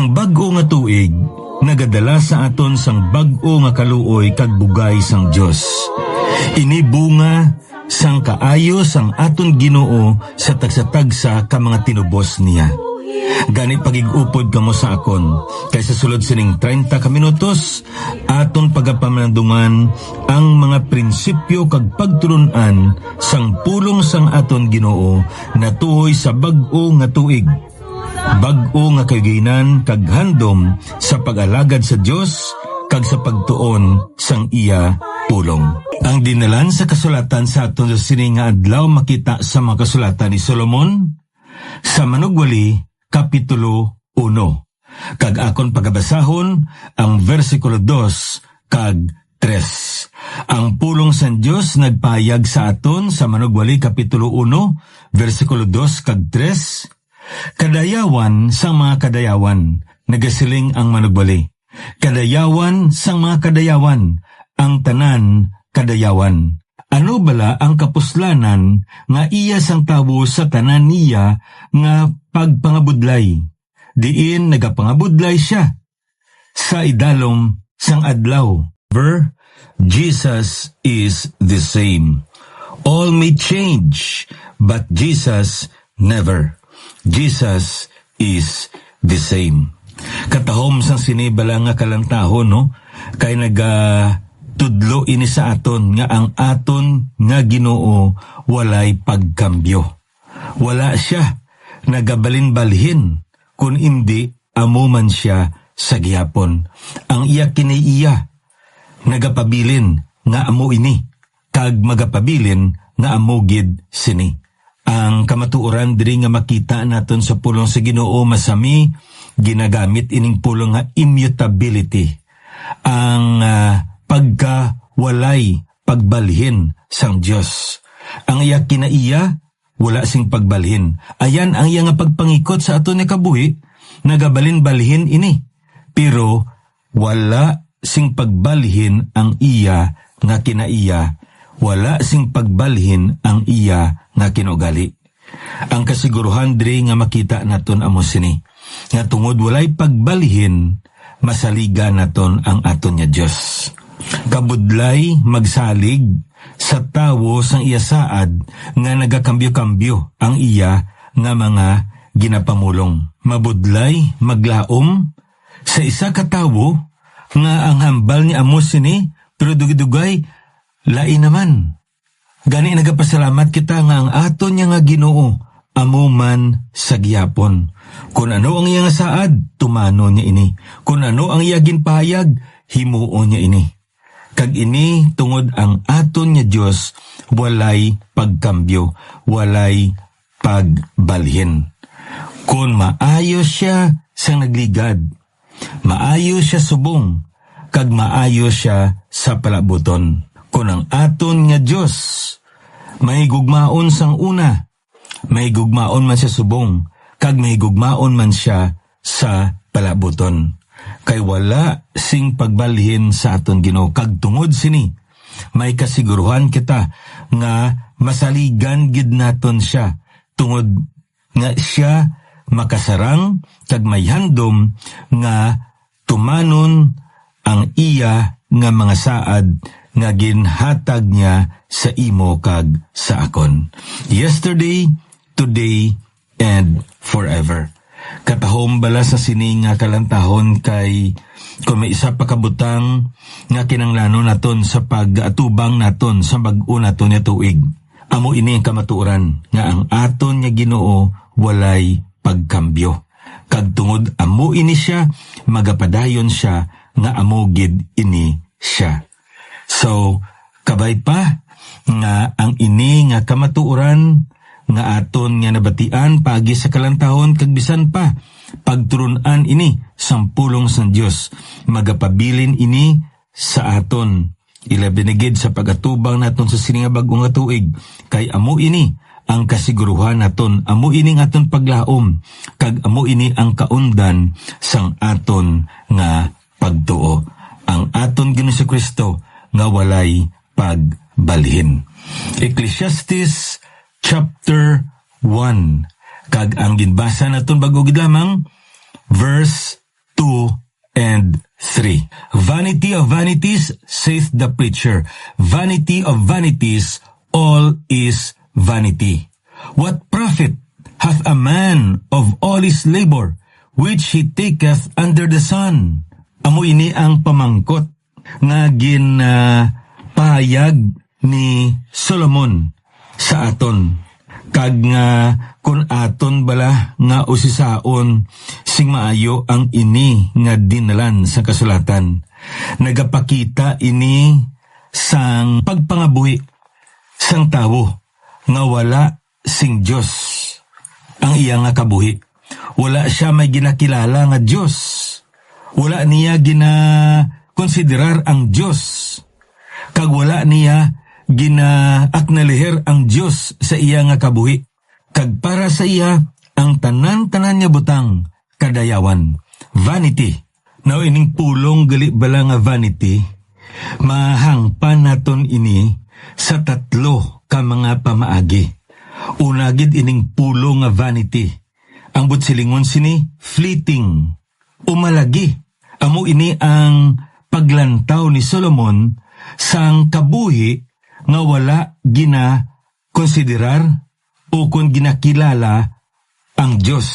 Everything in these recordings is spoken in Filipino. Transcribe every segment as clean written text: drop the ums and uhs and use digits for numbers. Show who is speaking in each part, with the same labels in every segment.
Speaker 1: Ang bag-o nga tuig, nagadala sa aton sang bag-o nga kaluoy kag bugay sang Dios. Ini bunga sang kaayo sang aton Ginoo sa tagsa-tagsa ka mga tinubos niya. Gani pagigupod kamo sa akon, kaysa sulod sining 30 ka minutos, aton pagapamanandungan ang mga prinsipyo kag pagturunan sang pulong sang aton Ginoo na tuhoy sa bag-o nga tuig. Bag-o nga kagayinan kag handom sa pag-alagad sa Dios kag sa pagtuon sang iya pulong. Ang dinalan sa kasulatan sa aton sa sining nga adlaw makita sa mga kasulatan ni Solomon sa Manugwali Kapitulo 1. Kag akon pagabasahon ang versikulo 2 kag 3. Ang pulong sa Dios nagpahayag sa aton sa Manugwali Kapitulo 1 versikulo 2 kag 3. Kadayawan sang mga kadayawan, nagasiling ang Manugwali. Kadayawan sang mga kadayawan, ang tanan kadayawan. Ano bala ang kapuslanan nga iya sang tawo sa tanan niya nga pagpangabudlay? Diin nagapangabudlay siya sa idalom sang adlaw. Jesus is the same. All may change, but Jesus never. Jesus is the same. Katahom sang sinibala nga kalantahon, no? Kay tudlo ini sa aton nga ang aton nga Ginoo walay pagkambyo. Wala siya nagabalin-balhin kun indi amo man siya sa gihapon. Ang iya kiniiya nagapabilin nga amo ini kag magapabilin nga amo gid sini. Ang kamatuoran diri nga makita naton sa pulong sa Ginoo masami ginagamit ining pulong nga immutability. Ang pagkawalay pagbalhin sang Dios. Ang iya kinaiya wala sing pagbalhin. Ayan ang iya nga pagpangikot sa aton nga kabuhi nagabalin-balhin ini. Pero wala sing pagbalhin ang iya nga kinaiya. Wala sing pagbalhin ang iya nga kinugali. Ang kasiguruhan diri nga makita naton amo sini nga tungod walay pagbalhin masaligan naton ang aton nga Dios. Kabudlay magsalig sa tawo sang iya saad nga nagakambyo-kambyo ang iya nga mga ginapamulong. Mabudlay maglaom sa isa ka tawo nga ang hambal ni amo sini pero dugay-dugay lain naman. Gani nagapasalamat kita nga ang aton niya nga Ginoo amo man sa gihapon. Kung ano ang iya nga saad, tumano niya ini. Kung ano ang iya ginpahayag, himuon niya ini. Kag ini tungod ang aton niya Dios walay pagkambyo, walay pagbalhin. Kung maayo siya sang nagligad, maayo siya subong, kag maayo siya sa palabuton. Kung ang aton nga Dios may gugmaon sang una, may gugmaon man siya subong, kag may gugmaon man siya sa palabuton. Kay wala sing pagbalhin sa aton Ginoo. Kag tungod sini, may kasiguruhan kita nga masaligan gid naton siya. Tungod nga siya makasarang kag may handom nga tumanon ang iya nga mga saad nga ginhatag niya sa imo kag sa akon. Yesterday, today, and forever. Katahom bala sa sining nga kalantahon kay kung may isa pa kabutang nga kinanglanon naton sa pag-atubang naton sa bag-o naton nga tuig. Amo ini ang kamatuoran nga ang aton nga Ginoo walay pagkambyo. Kag tungod amo ini siya, magapadayon siya nga amo gid ini siya. So, kabay pa nga ang ini nga kamatuoran nga aton nga nabatian pagi sa kalantahon kag bisan pa pagturunan ini sampulong sang Dios magapabilin ini sa aton ilabinigid sa pagatubang naton sa sining bag-o nga tuig kay amo ini ang kasiguruhan naton, amo ini ang aton paglaom kag amo ini ang kaundan sang aton nga pagtuo. Ang aton Ginoong Kristo nga walay pagbalhin. Ecclesiastes chapter 1. Kag ang ginbasa naton bago gid lamang verse 3. Vanity of vanities, saith the preacher. Vanity of vanities, all is vanity. What profit hath a man of all his labor, which he taketh under the sun? Amo ini ang pamangkot nga ginpahayag ni Solomon sa aton. Kag nga kun aton bala nga usisaon sing maayo ang ini nga dinalan sa kasulatan. Nagapakita ini sang pagpangabuhi sang tawo nga wala sing Dios ang iya nga kabuhi. Wala siya may ginakilala nga Dios. Wala niya gina-konsiderar ang Dios. Kag wala niya gina-acknowledge ang Dios sa iya nga kabuhi. Kag para sa iya ang tanan-tanan niya butang kadayawan. Vanity. Now ining pulong gali bala nga vanity, mahangpan naton ini sa tatlo ka mga pamaagi. Unagid ining pulong nga vanity. Ang butsilingon sini, fleeting, umalagi. Amo ini ang paglantaw ni Solomon sang kabuhi nga wala gina-konsiderar o kung ginakilala ang Diyos.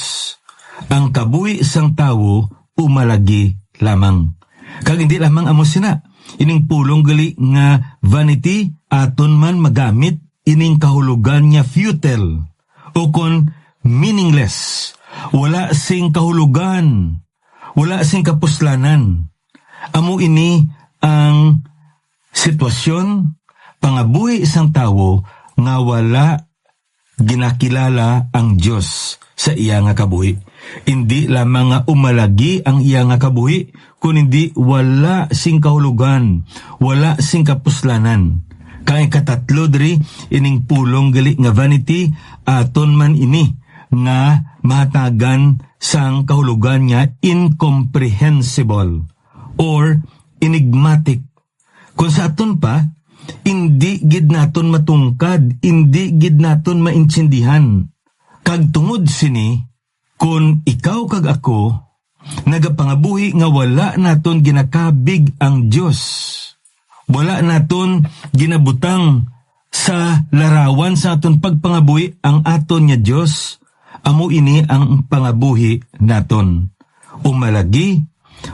Speaker 1: Ang kabuhi sang tawo umalagi lamang. Kag hindi lamang amo sina. Ining pulong gali nga vanity aton man magamit ining kahulugan niya futile o kung meaningless. Wala sing kahulugan. Wala sing kapuslanan. Amo ini ang sitwasyon pangabuhi isang tawo nga wala ginakilala ang Diyos sa iya nga kabuhi. Hindi lamang nga umalagi ang iya nga kabuhi, kundi wala sing kahulugan, wala sing kapuslanan. Kay katatlo diri ining pulong gali nga vanity aton man ini nga mahatagan sang kahulugan niya incomprehensible or enigmatic. Kung sa aton pa, hindi gid naton matungkad, hindi gid naton maintindihan. Kag tungod sini, kung ikaw kag ako, nagapangabuhi nga wala naton ginakabig ang Diyos. Wala naton ginabutang sa larawan sa aton pagpangabuhi ang aton nga Diyos. Amo ini ang pangabuhi naton. Umalagi,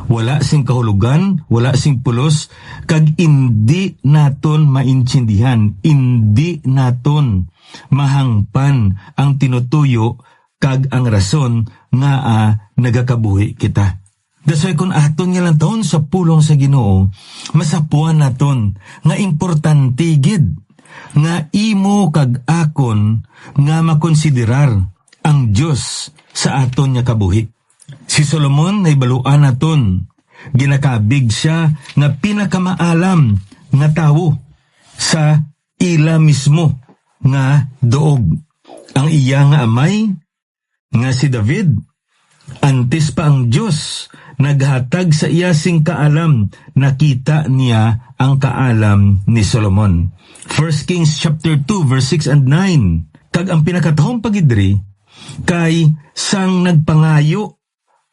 Speaker 1: wala sing kahulugan, wala sing pulos, kag hindi naton maintindihan, hindi naton mahangpan ang tinutuyo kag ang rason nga nagakabuhi kita. Dasay kung aton nga lang taon sa pulong sa Ginoo, masapuan naton nga importante gid nga imo kag akon nga makonsiderar ang Diyos sa aton nga kabuhi. Si Solomon ay baluan naton. Ginakabig siya nga pinakamaalam nga tawo sa ila mismo nga doog. Ang iya nga amay nga si David, antes pa ang Diyos naghatag sa iya sing kaalam, nakita niya ang kaalam ni Solomon. 1 Kings chapter 2 verse 6 and 9. Kag ang pinakatahong pagidri kay sang nagpangayo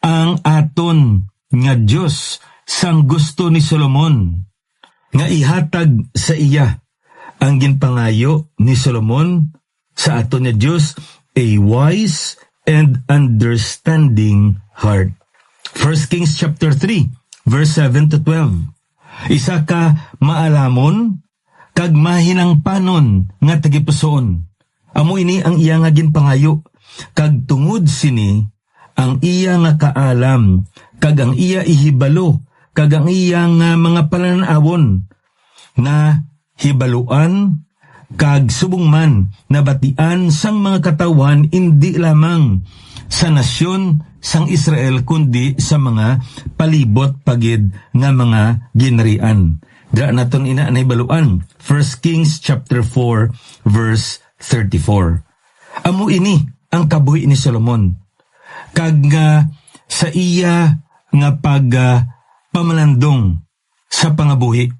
Speaker 1: ang aton nga Diyos sang gusto ni Solomon nga ihatag sa iya. Ang ginpangayo ni Solomon sa aton nga Diyos a wise and understanding heart. 1 Kings chapter 3 verse 7 to 12. Isa ka maalamon kag mahinangpanon nga tagipusoon. Amo ini ang iya nga ginpangayo. Kag tungod sini ang iya nga kaalam, kag ang iya ihibalo, kag ang iya nga mga pananawon na hibaluan, kag subong man nabatian sang mga katawan hindi lamang sa nasyon sang Israel kundi sa mga palibot pagid nga mga ginarian. Dira naton ina na hibaluan. 1 Kings chapter 4 verse 34. Amo ini ang kabuhi ni Solomon. Kag sa iya nga pamalandong sa pangabuhi,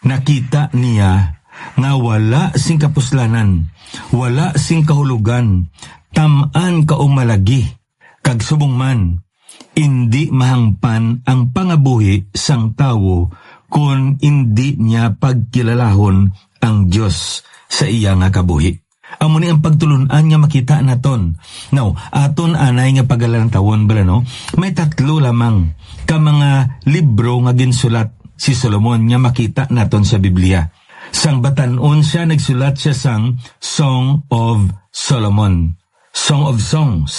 Speaker 1: nakita niya nga wala sing kapuslanan, wala sing kahulugan, tamaan ka umalagi, kag subong man, Indi mahangpan ang pangabuhi sang tawo kung hindi niya pagkilalahon ang Diyos sa iya nga kabuhi. Amo ni ang pagtulunan nga makita naton. Now, aton anay nga pagalantawan bala no, may 3 lamang ka mga libro nga ginsulat si Solomon nga makita naton sa Biblia. Sang batanon siya, nagsulat siya sang Song of Solomon, Song of Songs.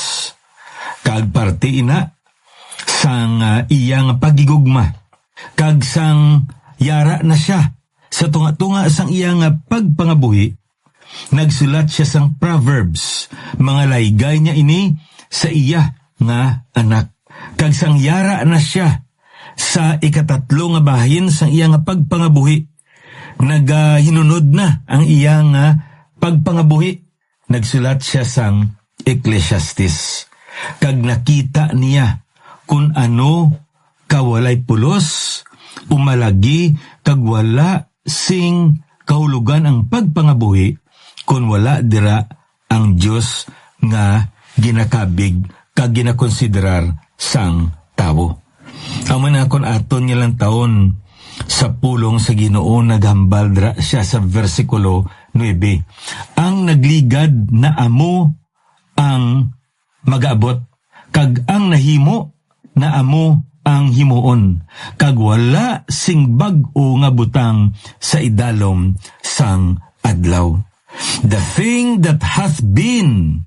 Speaker 1: Kag parte ina sang iyang pagigugma. Kag sang yara na siya sa tunga-tunga sang iyang pagpangabuhi, nagsulat siya sang Proverbs, mga laygay niya ini sa iya nga anak. Kag sang yara na siya sa 3 nga bahin sang iya nga pagpangabuhi, naghinunod na ang iya nga pagpangabuhi, nagsulat siya sang Ecclesiastes. Kag nakita niya kung ano kawalay pulos, umalagi, kag wala sing kahulugan ang pagpangabuhi kung wala dira ang Diyos nga ginakabig kag ginakonsiderar sang tawo. Amo na kon aton nga lang taon sa pulong sa Ginoo, naghambal dira siya sa versikulo 9. Ang nagligad na amo ang magaabot, kag ang nahimo na amo ang himuon, kag wala sing bag-o nga butang sa idalom sang adlaw. The thing that hath been,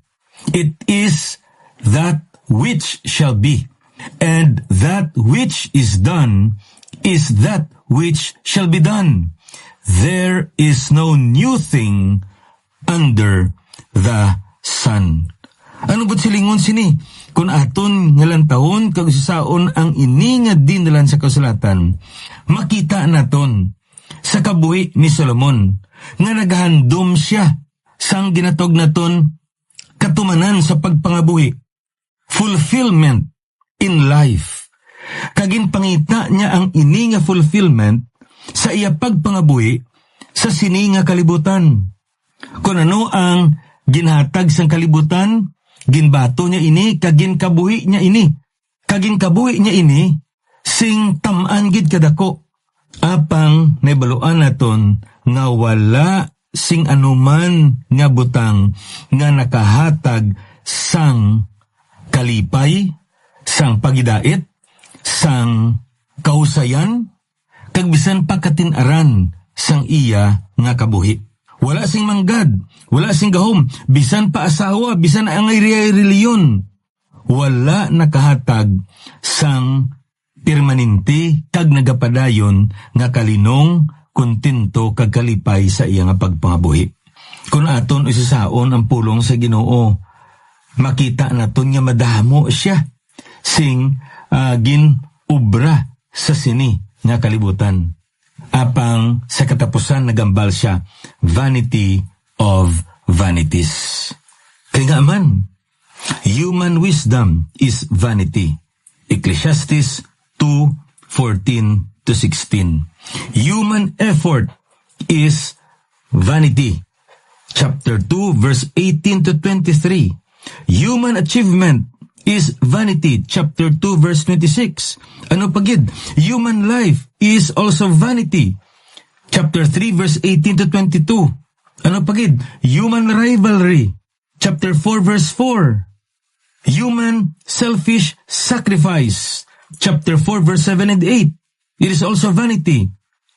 Speaker 1: it is that which shall be, and that which is done is that which shall be done. There is no new thing under the sun. Ano ba't silingon sini? Kung aton ngalang taon, kag saon ang iningad din nalan sa kasulatan, makita naton sa kabuhi ni Solomon nga naghandom siya sang ginatog naton katumanan sa pagpangabuhi, fulfillment in life. Kagin pangita niya ang ini nga fulfillment sa iya pagpangabuhi sa sini nga kalibutan. Kung ano ang ginhatag sang kalibutan, ginbato niya ini, kagin kabuhi niya ini. Kagin kabuhi niya ini, sing tamaan gid kadako. Apang nabaluan naton nga wala sing anuman nga butang nga nakahatag sang kalipay, sang pagidait, sang kausayan, kag bisan pa katinaran sang iya nga kabuhi. Wala sing manggad, wala sing gahom, bisan pa asawa, bisan ang reliyon. Wala nakahatag sang permanente kag nagapadayon nga kalinong, kontento kag kalipay sa iya nga pagpangabuhi. Kung aton isasaon ang pulong sa Ginoo, makita naton nga madamo siya sing gin-ubra sa sini nga kalibutan. Apang sa katapusan nagambal siya, vanity of vanities. Kaya nga man, human wisdom is vanity. Ecclesiastes 2:14-16. Human effort is vanity. Chapter 2 verse 18-23. Human achievement is vanity. Chapter 2 verse 26. Ano pagid? Human life is also vanity. Chapter 3 verse 18-22. Ano pagid? Human rivalry. Chapter 4 verse 4. Human selfish sacrifice. Chapter 4 verse 7 and 8. It is also vanity.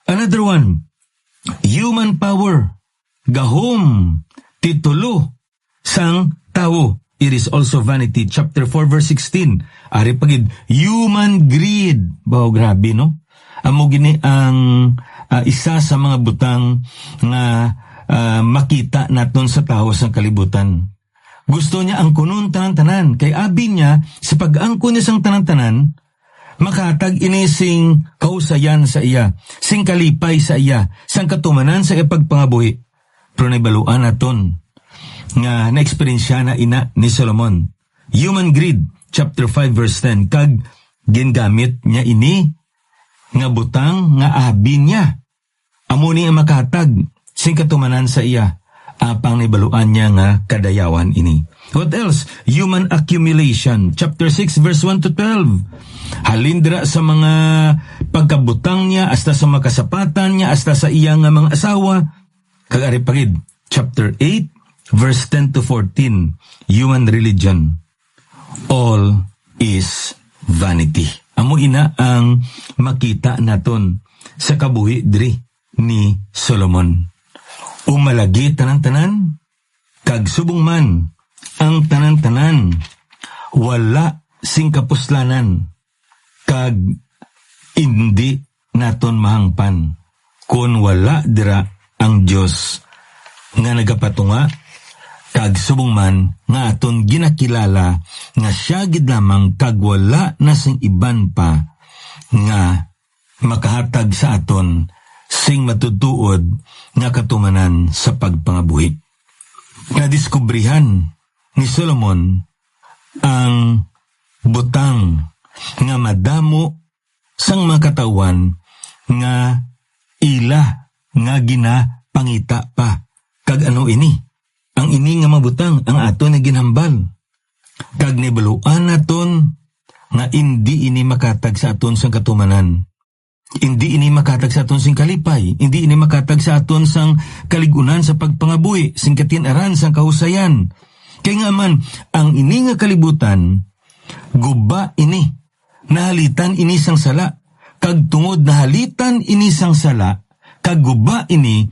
Speaker 1: Another one. Human power. Gahom. Titulo. Sang tao. It is also vanity. Chapter 4 verse 16. Ari pagid, human greed. Bao, grabe, no? Amo gini ang isa sa mga butang nga makita naton sa tao sa kalibutan. Gusto niya ang kunon tanan-tanan. Kay abi niya, sa pag-angko niya sang tanan-tanan, makatag inising kausayan sa iya, sing kalipay sa iya, sang katumanan sa ipagpangabuhi. Pero naibaluan naton nga na-experiensya na ina ni Solomon. Human greed, chapter 5 verse 10, kag gingamit niya ini nga butang nga abi niya. Amo ni ang makatag sing katumanan sa iya. apang nibaluan niya nga kadayawan ini. What else? Human accumulation. Chapter 6 verse 1 to 12. Halindra sa mga pagkabutang niya, hasta sa makasapatan niya, hasta sa iyang mga asawa. Kagari pagid. Chapter 8 verse 10 to 14. Human religion. All is vanity. Amo ina ang makita naton sa kabuhi diri ni Solomon. Umalagi tanan-tanan, kag subong man ang tanan-tanan, wala sing kapuslanan, kag hindi naton mahangpan, kun wala dira ang Dios nga nagapatunga, kag subong man nga aton ginakilala nga siya gid lamang, kag wala na sing iban pa nga makahatag sa aton sing matutuod nga katumanan sa pagpangabuhi. Nadiskubrihan ni Solomon ang butang nga madamo sang mga katawan nga ila nga ginapangita pa. Kag ano ini? Ang ini nga mabutang ang aton na ginhambal. Kag nibaluan naton nga hindi ini makatag sa aton sang katumanan. Hindi ini makatag sa aton sing kalipay, hindi ini makatag sa aton sang kaligunan sa pagpangabuhi, sing katinaran sang kahusayan. Kay nga man, ang ini nga kalibutan, guba ini, nahalitan ini sang sala, kag tungod nahalitan ini sang sala, kag guba ini,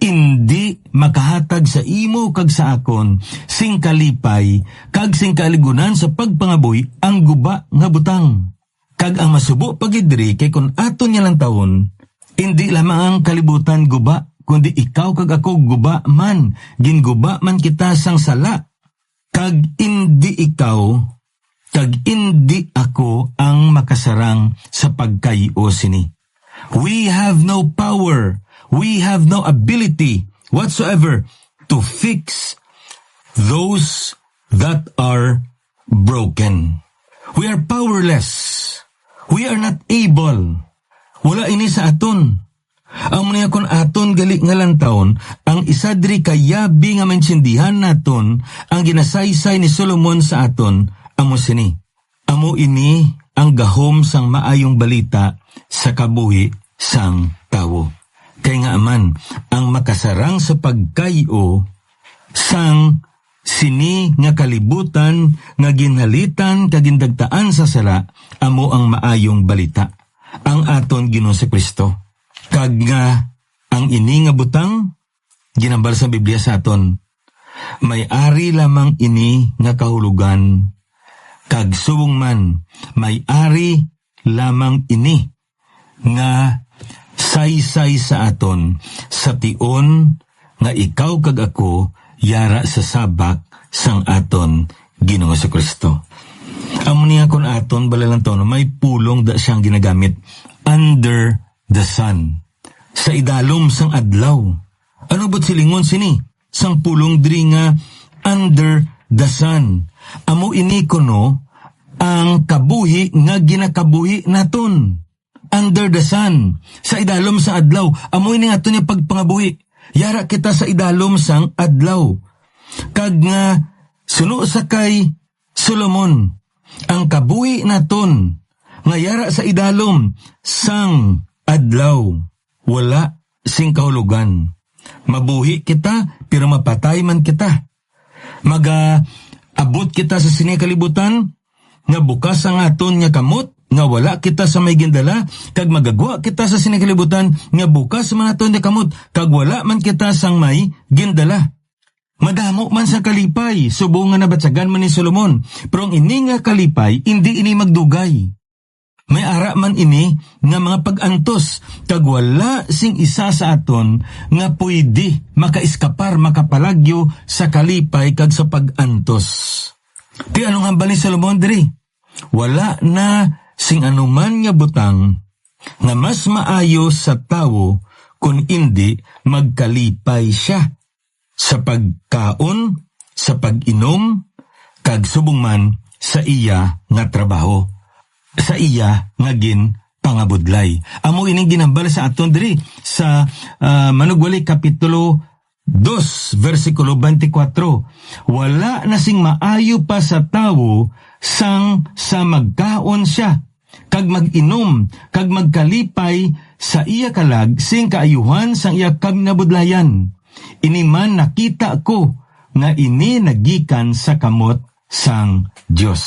Speaker 1: hindi makahatag sa imo kag sa akon, sing kalipay, kag sing kaligunan sa pagpangabuhi, ang guba nga butang. Kag ang masubo pagidri kay kun aton niya lang taon, hindi lamang ang kalibutan guba, kundi ikaw kag ako guba man, ginguba man kita sang sala. Kag hindi ikaw, kag hindi ako ang makasarang sa pagkayo sini. We have no power, we have no ability whatsoever to fix those that are broken. We are powerless. We are not able. Wala ini sa aton. Ang mga kon aton gali nga lang taon, ang isadri kayabi nga mensindihan naton, ang ginasaysay ni Solomon sa aton, amo sini. Amo ini ang gahom sang maayong balita sa kabuhi sang tawo. Kay nga aman, ang makasarang sa pagkayo sang sini nga kalibutan nga ginhalitan kagindagtaan sa sala, amo ang maayong balita, ang aton Ginoo si Kristo. Kag nga ang ini nga butang ginambal sa Biblia sa aton, may ari lamang ini nga kahulugan, kag subong man may ari lamang ini nga saysay sa aton, sa tion nga ikaw kag ako yara sa sabak sang aton Ginoo sa Kristo. Amo niya kon aton balalang taon, may pulong da siyang ginagamit, under the sun, sa idalom sang adlaw. Ano ba't silingon sini? Sang pulong diri nga under the sun. Amo ini kono ang kabuhi nga ginakabuhi naton. Under the sun, sa idalom sa adlaw. Amo ini nga niya pagpangabuhi. Yara kita sa idalom sang adlaw. Kag nga suno sa kay Solomon, ang kabuhi naton nga yara sa idalom sang adlaw, wala sing kahulugan. Mabuhi kita pero mapatay man kita. Abot kita sa sini kalibutan nga bukas ang aton nga kamot, nga wala kita sa may gindala, kag magagwa kita sa sinikalibutan nga bukas man aton nga kamot, kag wala man kita sang may gindala. Madamo man sa kalipay, subong nga nabatsagan man ni Solomon, pero ang ini nga kalipay, hindi ini magdugay. May ara man ini nga mga pag-antos, kag wala sing isa sa aton nga pwede makaiskapar, makapalagyo sa kalipay kag sa pag-antos. Di ano nga ba ni Solomon diri? Wala na sing anuman nga butang nga mas maayo sa tawo kung hindi magkalipay siya sa pagkaon, sa pag-inom, kag subong man sa iya nga trabaho, sa iya nga pangabudlay. Amo ining ginambal sa aton diri sa Manugwali Kapitulo 2, versikulo 24, wala na sing maayo pa sa tawo sang sa magkaon siya, kag mag-inom, kag magkalipay sa iya kalag sing kaayuhan sang iya kabnabudlayan. Ini man nakita ko nga ini nagikan sa kamot sang Dios.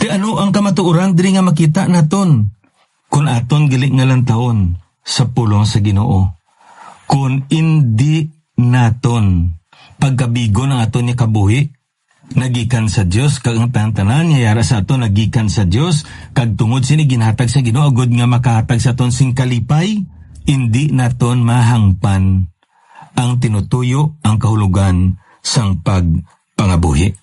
Speaker 1: Ti ano ang kamatuoran diri nga makita naton? Kun aton gali nga lantawon sa pulong sa Ginoo. Kun indi naton pagkabigo ng aton niya kabuhi, nagikan sa Dios, kag ang tanan niya yara sa aton nagikan sa Dios, kag tungod sini ginhatag sa Ginoo agud nga makahatag sa aton sing kalipay, indi naton mahangpan ang tinutuyo ang kahulugan sang pagpangabuhi.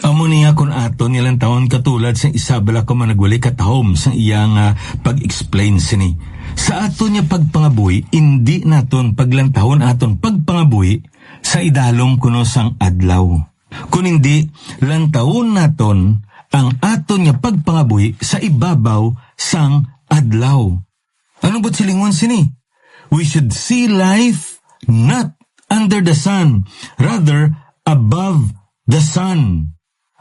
Speaker 1: Amo niya kun aton nilang taon katulad sa Isabela ko managwali katahom sa iyang pag-explain sini. Sa aton niya pagpangabuhi, hindi naton paglantahon aton pagpangabuhi sa idalom kuno sang adlaw. Kung hindi, lantahon naton ang aton niya pagpangabuhi sa ibabaw sang adlaw. Ano ba't silingon sini? We should see life not under the sun, rather above the sun.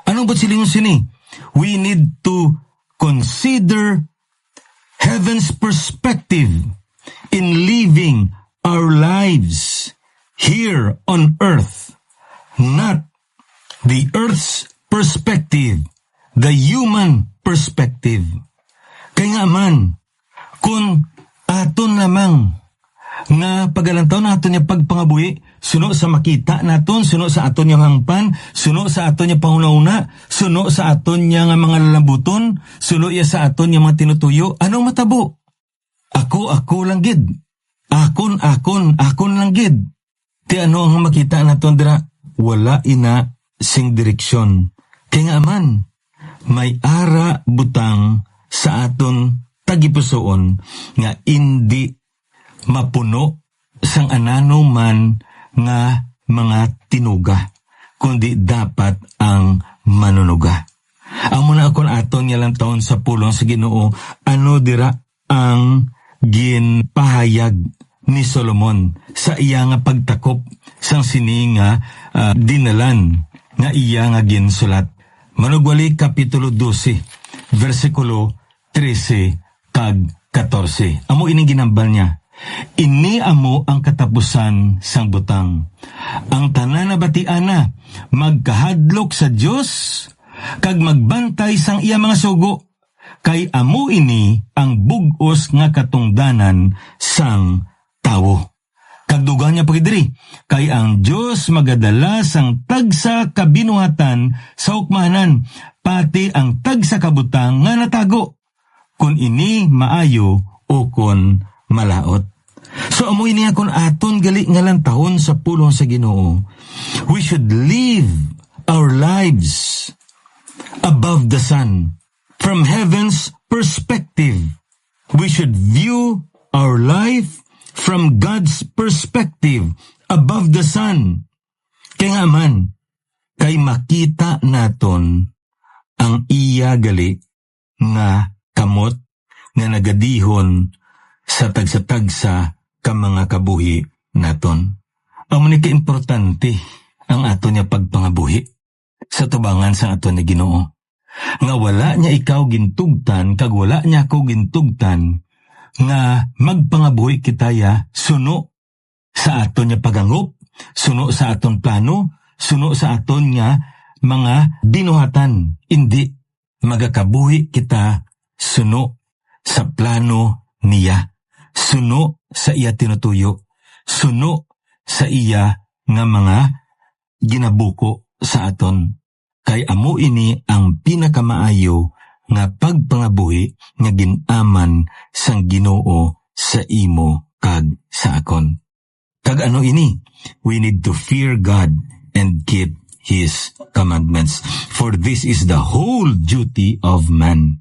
Speaker 1: Ano ba't silingon sini? We need to consider heaven's perspective in living our lives here on earth, not the earth's perspective, the human perspective. Kaya nga man, kung aton lamang nga pagalantaw naton niya pagpangabuhi, suno sa makita naton, suno sa aton niyang hangpan, suno sa aton niya panghuna-una, suno sa aton niya nga mga lalabuton, suno iya sa aton niya mga tinutuyo, anong matabo? Ako lang gid. Akon lang gid. Ti ano ang makita naton dira? Wala ina sing direksyon. Kaya nga man, may ara butang sa aton tagipusoon nga indi mapuno sang anano man nga mga tinuga, kundi dapat ang manunuga. Amo na akong aton nga lang taon sa pulong sa Ginoo, ano dira ang ginpahayag ni Solomon sa iya nga pagtakop sang sini nga dinalan nga iya nga ginsulat. Manugwali Kapitulo 12, versikulo 13 kag 14. Amo ining ginambal niya. Ini amo ang katapusan sang butang. Ang tanan na batiana magkahadlok sa Dios kag magbantay sang iya mga sugo, kay amo ini ang bug-os nga katungdanan sang tawo. Kagdugan niya pagidiri, kay ang Dios magadala sang tagsa kabinuhatan sa hukmanan, pati ang tagsa kabutang nga natago, kun ini maayo o kun malaot. So amoy niya kung aton gali nga lang tahon sa pulong sa Ginoo, we should live our lives above the sun. From heaven's perspective, we should view our life from God's perspective above the sun. Kaya nga man, kay makita naton ang iya gali nga kamot nga nagadihon sa tagsa-tagsa ka mga kabuhi naton. Amo ni ka-importante ang aton niya pagpangabuhi sa tubangan sa aton ni Ginoo. Nga wala niya ikaw gintugtan, kag wala niya ako gintugtan, nga magpangabuhi kitaya suno sa aton niya pagangop, suno sa aton plano, suno sa aton nga mga binuhatan. Hindi, magakabuhi kita suno sa plano niya. Suno sa iya tinutuyo, suno sa iya nga mga ginabuko sa aton. Kay amo ini ang pinakamaayo nga pagpangabuhi nga ginaman sang Ginoo sa imo kag sa akon. Kag ano ini? We need to fear God and keep His commandments. For this is the whole duty of man.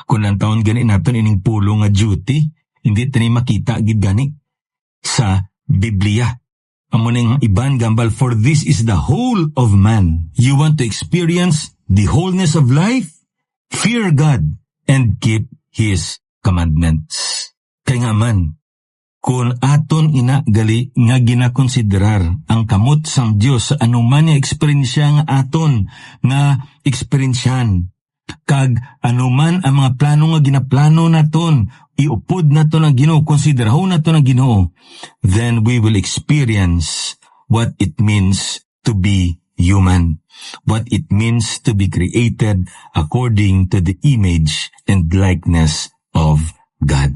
Speaker 1: Kung ang taon gani naton ining pulo nga duty, hindi tani makita gid gani sa Biblia. Amo ning iban gambal, for this is the whole of man. You want to experience the wholeness of life? Fear God and keep His commandments. Kaya nga man, Kung aton gali nga ginakonsiderar ang kamot sang Dios sa anuman nga eksperyensya nga aton nga eksperensyan, kag anuman ang mga plano nga ginaplano naton, iupod naton ang Ginoo, konsiderahon naton ang Ginoo, then we will experience what it means to be human, what it means to be created according to the image and likeness of God.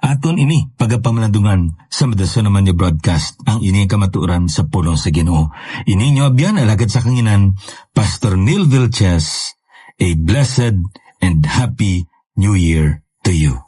Speaker 1: Aton ini pagapamanadungan sa Madason naman ni broadcast ang ini kamatuoran sa pulong sa Ginoo. Ini nyo abyan alagad sa kanginan, Pastor Neil Vilches. A blessed and happy New Year to you.